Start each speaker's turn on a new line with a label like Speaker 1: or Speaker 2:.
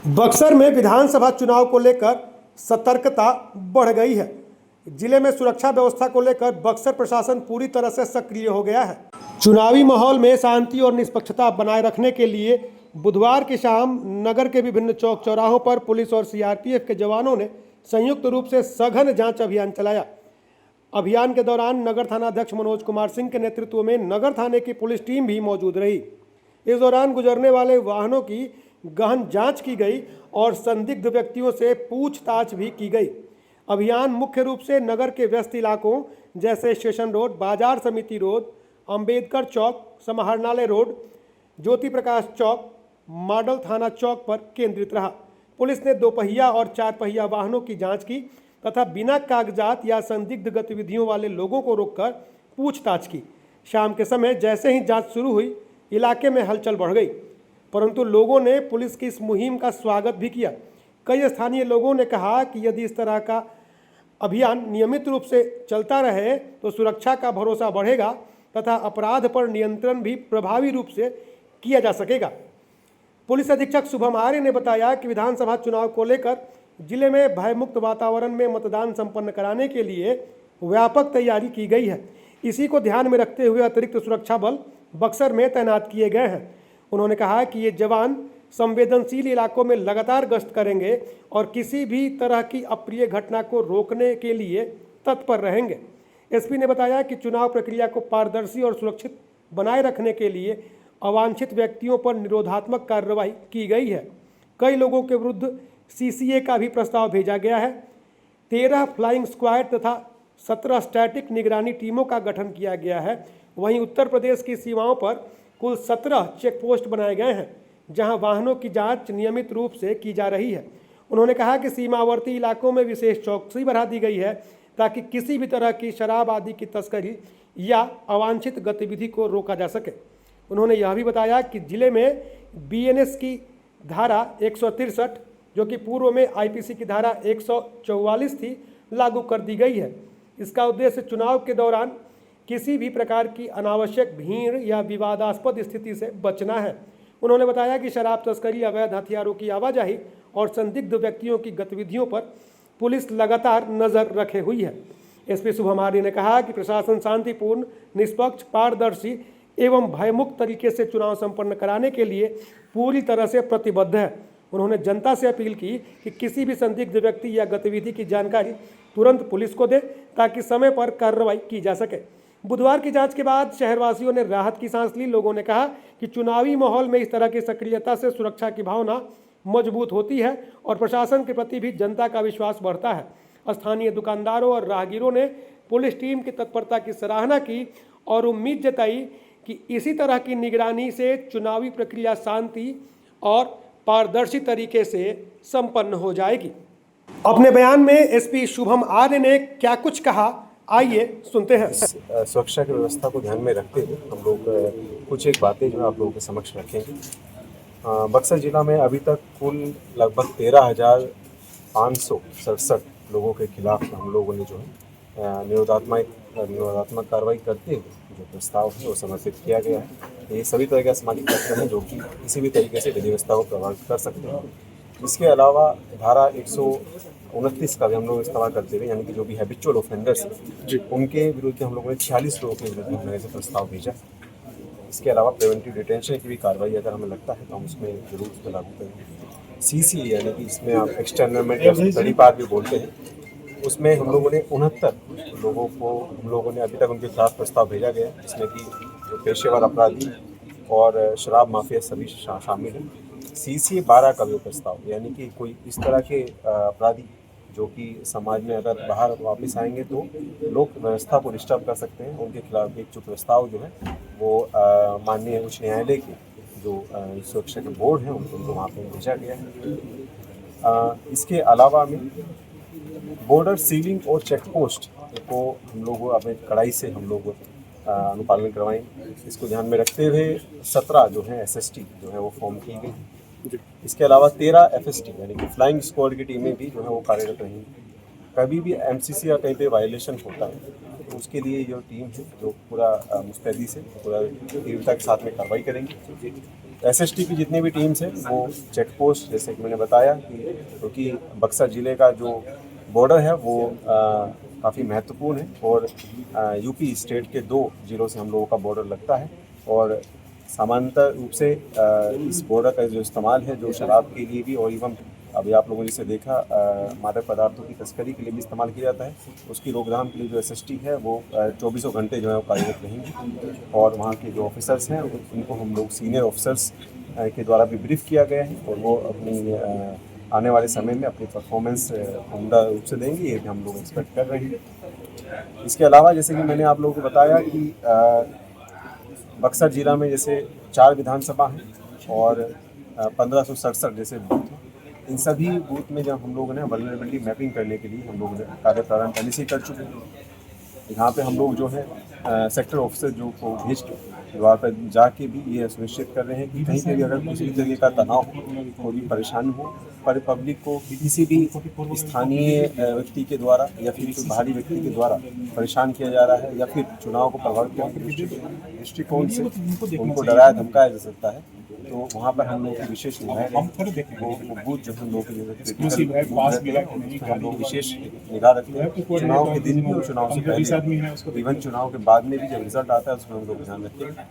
Speaker 1: बक्सर में विधानसभा चुनाव को लेकर सतर्कता बढ़ गई है। जिले में सुरक्षा व्यवस्था को लेकर बक्सर प्रशासन पूरी तरह से सक्रिय हो गया है। चुनावी माहौल में शांति और निष्पक्षता बनाए रखने के लिए बुधवार की शाम नगर के विभिन्न चौक चौराहों पर पुलिस और सीआरपीएफ के जवानों ने संयुक्त रूप से सघन जांच अभियान चलाया। अभियान के दौरान नगर थाना अध्यक्ष मनोज कुमार सिंह के नेतृत्व में नगर थाने की पुलिस टीम भी मौजूद रही। इस दौरान गुजरने वाले वाहनों की गहन जांच की गई और संदिग्ध व्यक्तियों से पूछताछ भी की गई। अभियान मुख्य रूप से नगर के व्यस्त इलाकों जैसे स्टेशन रोड, बाजार समिति रोड, अंबेडकर चौक, समाहरणालय रोड, ज्योति प्रकाश चौक, मॉडल थाना चौक पर केंद्रित रहा। पुलिस ने दोपहिया और चार पहिया वाहनों की जांच की तथा बिना कागजात या संदिग्ध गतिविधियों वाले लोगों को रोककर पूछताछ की। शाम के समय जैसे ही जांच शुरू हुई, इलाके में हलचल बढ़ गई, परंतु लोगों ने पुलिस की इस मुहिम का स्वागत भी किया। कई स्थानीय लोगों ने कहा कि यदि इस तरह का अभियान नियमित रूप से चलता रहे तो सुरक्षा का भरोसा बढ़ेगा तथा अपराध पर नियंत्रण भी प्रभावी रूप से किया जा सकेगा। पुलिस अधीक्षक शुभम आर्य ने बताया कि विधानसभा चुनाव को लेकर जिले में भयमुक्त वातावरण में मतदान संपन्न कराने के लिए व्यापक तैयारी की गई है। इसी को ध्यान में रखते हुए अतिरिक्त सुरक्षा बल बक्सर में तैनात किए गए हैं। उन्होंने कहा कि ये जवान संवेदनशील इलाकों में लगातार गश्त करेंगे और किसी भी तरह की अप्रिय घटना को रोकने के लिए तत्पर रहेंगे। एसपी ने बताया कि चुनाव प्रक्रिया को पारदर्शी और सुरक्षित बनाए रखने के लिए अवांछित व्यक्तियों पर निरोधात्मक कार्रवाई की गई है। कई लोगों के विरुद्ध सीसीए का भी प्रस्ताव भेजा गया है। 13 फ्लाइंग स्क्वाड तथा 17 स्टैटिक निगरानी टीमों का गठन किया गया है। वहीं उत्तर प्रदेश की सीमाओं पर कुल 17 चेक पोस्ट बनाए गए हैं, जहां वाहनों की जांच नियमित रूप से की जा रही है। उन्होंने कहा कि सीमावर्ती इलाकों में विशेष चौकसी बढ़ा दी गई है ताकि किसी भी तरह की शराब आदि की तस्करी या अवांछित गतिविधि को रोका जा सके। उन्होंने यह भी बताया कि जिले में बीएनएस की धारा 163, जो कि पूर्व में आईपीसी की धारा 144 थी, लागू कर दी गई है। इसका उद्देश्य चुनाव के दौरान किसी भी प्रकार की अनावश्यक भीड़ या विवादास्पद स्थिति से बचना है। उन्होंने बताया कि शराब तस्करी, अवैध हथियारों की आवाजाही और संदिग्ध व्यक्तियों की गतिविधियों पर पुलिस लगातार नजर रखे हुई है। एसपी शुभम आर्य ने कहा कि प्रशासन शांतिपूर्ण, निष्पक्ष, पारदर्शी एवं भयमुक्त तरीके से चुनाव संपन्न कराने के लिए पूरी तरह से प्रतिबद्ध है। उन्होंने जनता से अपील की कि किसी भी संदिग्ध व्यक्ति या गतिविधि की जानकारी तुरंत पुलिस को दे ताकि समय पर कार्रवाई की जा सके। बुधवार की जांच के बाद शहरवासियों ने राहत की सांस ली। लोगों ने कहा कि चुनावी माहौल में इस तरह की सक्रियता से सुरक्षा की भावना मजबूत होती है और प्रशासन के प्रति भी जनता का विश्वास बढ़ता है। स्थानीय दुकानदारों और राहगीरों ने पुलिस टीम की तत्परता की सराहना की और उम्मीद जताई कि इसी तरह की निगरानी से चुनावी प्रक्रिया शांति और पारदर्शी तरीके से संपन्न हो जाएगी। अपने बयान में एसपी शुभम आर्य ने क्या कुछ कहा, आइए सुनते हैं।
Speaker 2: सुरक्षा की व्यवस्था को ध्यान में रखते हुए हम लोग कुछ एक बातें जो है आप लोगों के समक्ष रखेंगे। बक्सर जिला में अभी तक कुल लगभग 13,567 लोगों के खिलाफ हम लोगों ने जो है निरोधात्मक कार्रवाई करते हुए जो प्रस्ताव है वो समर्पित किया गया है। ये सभी तरह के सामाजिक तत्व हैं जो कि किसी भी तरीके से विधि व्यवस्था को प्रभावित कर सकते हैं। इसके अलावा धारा 129 का भी हम लोग इस्तेमाल करते हुए, यानी कि जो भी हैबिचुअल ऑफेंडर्स हैं उनके विरुद्ध हम लोगों ने 46 लोगों के विरुद्ध हमने ऐसे प्रस्ताव भेजा। इसके अलावा प्रिवेंटिव डिटेंशन की भी कार्रवाई अगर हमें लगता है तो हम उसमें जरूर उसको लागू करेंगे। सीसी यानी कि इसमें आप एक्सटर्नमेंट या स्टडी पार भी बोलते हैं, उसमें हम लोगों ने 69 लोगों को हम लोगों ने अभी तक उनके खिलाफ प्रस्ताव भेजा गया, जिसमें कि जो पेशेवर अपराधी और शराब माफिया सभी शामिल हैं। सीसी 12 का भी प्रस्ताव, यानी कि कोई इस तरह के अपराधी जो कि समाज में अगर बाहर वापस आएंगे तो लोक व्यवस्था को डिस्टर्ब कर सकते हैं, उनके खिलाफ एक जो प्रस्ताव जो है वो माननीय उच्च न्यायालय के जो सुरक्षा के बोर्ड हैं उनको वहाँ पर भेजा गया है। इसके अलावा में बॉर्डर सीलिंग और चेक पोस्ट को हम लोग अपने कड़ाई से हम लोग अनुपालन करवाएंगे। इसको ध्यान में रखते हुए 17 जो है एसएसटी जो है वो फॉर्म की गई। इसके अलावा 13 एफएसटी यानी कि फ्लाइंग स्क्वाड की टीमें भी जो है वो कार्यरत रहेंगी। कभी भी एमसीसी या कहीं पे वायलेशन होता है तो उसके लिए जो टीम है जो पूरा मुस्तैदी से पूरा तीव्रता के साथ में कार्रवाई करेंगे। एसएसटी की जितनी भी टीम्स हैं वो चेक पोस्ट, जैसे कि मैंने बताया कि क्योंकि बक्सर ज़िले का जो बॉर्डर है वो काफ़ी महत्वपूर्ण है और यूपी स्टेट के 2 ज़िलों से हम लोगों का बॉर्डर लगता है और सामान्यतः रूप से इस बॉर्डर का जो इस्तेमाल है जो शराब के लिए भी और एवं अभी आप लोगों ने जिसे देखा मादक पदार्थों की तस्करी के लिए भी इस्तेमाल किया जाता है, उसकी रोकथाम के लिए जो एसएसटी है वो 24 घंटे जो है वो कार्यरत रहेंगी और वहाँ के जो ऑफिसर्स हैं उनको हम लोग सीनियर ऑफिसर्स के द्वारा भी ब्रीफ किया गया है और वो अपनी आने वाले समय में अपनी परफॉर्मेंस उम्दा रूप से देंगे, ये भी हम लोग एक्सपेक्ट कर रहे हैं। इसके अलावा जैसे कि मैंने आप लोगों को बताया कि बक्सर जिला में जैसे 4 विधानसभा हैं और 1567 जैसे बूथ हैं। इन सभी बूथ में जब हम लोगों ने वल्नरेबिलिटी मैपिंग करने के लिए हम लोगों ने कार्य प्रारंभ पहले से ही कर चुके हैं। यहाँ पे हम लोग जो है सेक्टर ऑफिसर जो को भेज के द्वार पर जाके भी ये सुनिश्चित कर रहे हैं कि कहीं पे भी अगर किसी भी तरीके का तनाव हो, कोई भी परेशानी हो, पर पब्लिक को किसी भी स्थानीय व्यक्ति के द्वारा या फिर कोई बाहरी व्यक्ति के द्वारा परेशान किया जा रहा है या फिर चुनाव को प्रभावित करने के दृष्टिकोण से उनको डराया धमकाया जा सकता है, तो वहाँ पर हम लोग की विशेष निगाह वो बूथ जो हम लोग हम लोग विशेष निगाह रखते हैं। चुनाव के दिन भी और चुनाव से पहले इवन चुनाव के बाद में भी जब रिजल्ट आता है उसमें हम लोग ध्यान रखते हैं।